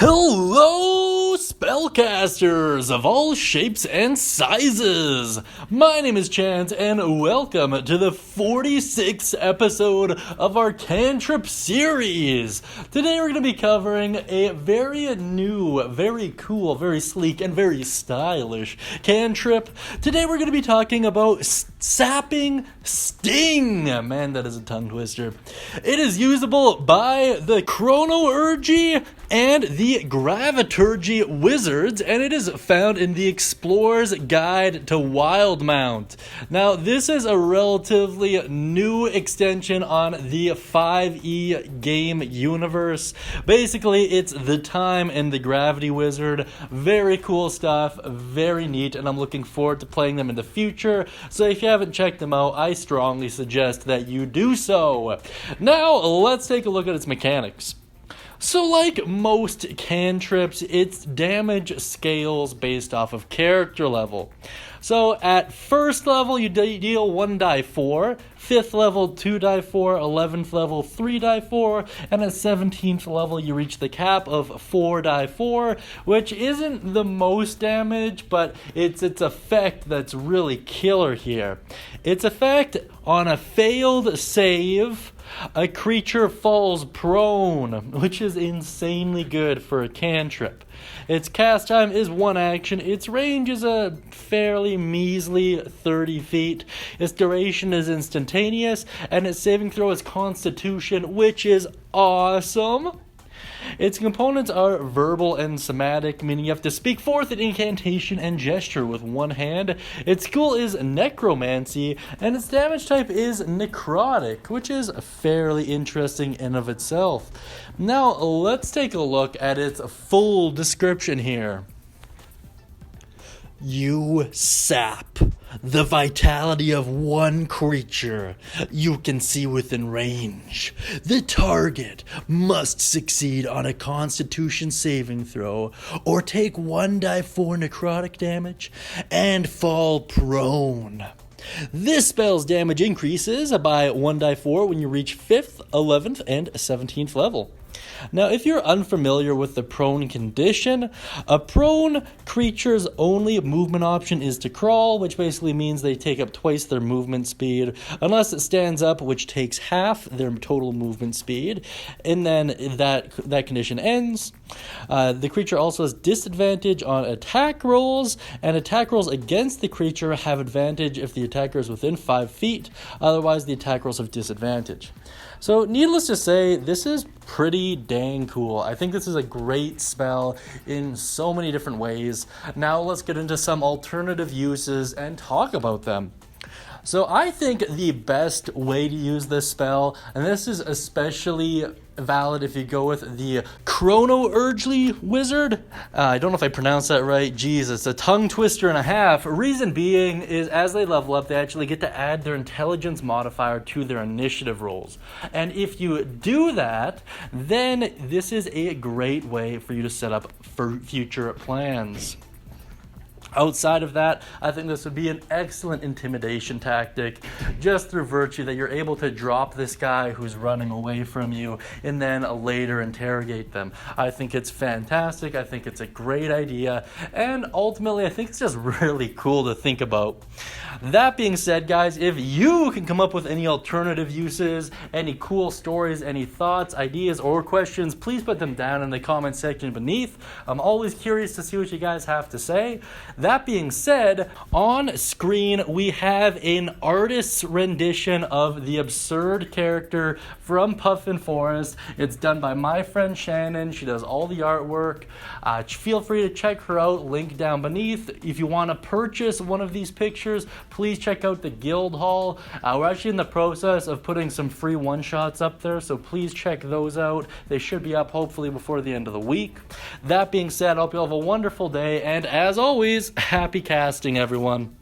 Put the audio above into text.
Hello, spellcasters of all shapes and sizes! My name is Chance, and welcome to the 46th episode of our Cantrip series! Today we're going to be covering a very new, very cool, very sleek, and very stylish cantrip. Today we're going to be talking about Sapping Sting! Man, that is a tongue twister. It is usable by the Chronourgy and the Graviturgy wizards, and it is found in the Explorer's Guide to Wildmount. Now, this is a relatively new extension on the 5e game universe. Basically, it's the time and the Gravity Wizard. Very cool stuff, very neat, and I'm looking forward to playing them in the future. So if you haven't checked them out, I strongly suggest that you do so. Now, let's take a look at its mechanics. So like most cantrips, its damage scales based off of character level. So at first level, you deal 1 die 4, 5th level 2 die 4, 11th level 3 die 4, and at 17th level you reach the cap of 4 die 4, which isn't the most damage, but it's its effect that's really killer here. Its effect on a failed save, a creature falls prone, which is insanely good for a cantrip. Its cast time is 1 action. Its range is a fairly measly 30 feet. Its duration is instantaneous, and its saving throw is Constitution, which is awesome. Its components are verbal and somatic, meaning you have to speak forth an incantation and gesture with one hand. Its skill is Necromancy, and its damage type is Necrotic, which is fairly interesting in of itself. Now, let's take a look at its full description here. You sap the vitality of one creature you can see within range. The target must succeed on a Constitution saving throw or take 1 die 4 necrotic damage and fall prone. This spell's damage increases by 1 die 4 when you reach 5th, 11th, and 17th level. Now, if you're unfamiliar with the prone condition, a prone creature's only movement option is to crawl, which basically means they take up twice their movement speed, unless it stands up, which takes half their total movement speed, and then that condition ends. The creature also has disadvantage on attack rolls, and attack rolls against the creature have advantage if the attacker is within 5 feet, otherwise the attack rolls have disadvantage. So, needless to say, this is pretty dang cool. I think this is a great spell in so many different ways. Now let's get into some alternative uses and talk about them. So I think the best way to use this spell, and this is especially valid if you go with the Chronourgy wizard. I don't know if I pronounced that right. Jeez, it's a tongue twister and a half. Reason being is as they level up, they actually get to add their intelligence modifier to their initiative rolls. And if you do that, then this is a great way for you to set up for future plans. Outside of that, I think this would be an excellent intimidation tactic, just through virtue that you're able to drop this guy who's running away from you and then later interrogate them. I think it's fantastic. I think it's a great idea. And ultimately, I think it's just really cool to think about. That being said, guys, if you can come up with any alternative uses, any cool stories, any thoughts, ideas, or questions, please put them down in the comment section beneath. I'm always curious to see what you guys have to say. That being said, on screen we have an artist's rendition of the absurd character from Puffin Forest. It's done by my friend Shannon. She does all the artwork. Feel free to check her out, link down beneath. If you want to purchase one of these pictures, please check out the Guild Hall. We're actually in the process of putting some free one-shots up there, so please check those out. They should be up hopefully before the end of the week. That being said, I hope you all have a wonderful day, and as always, happy casting, everyone.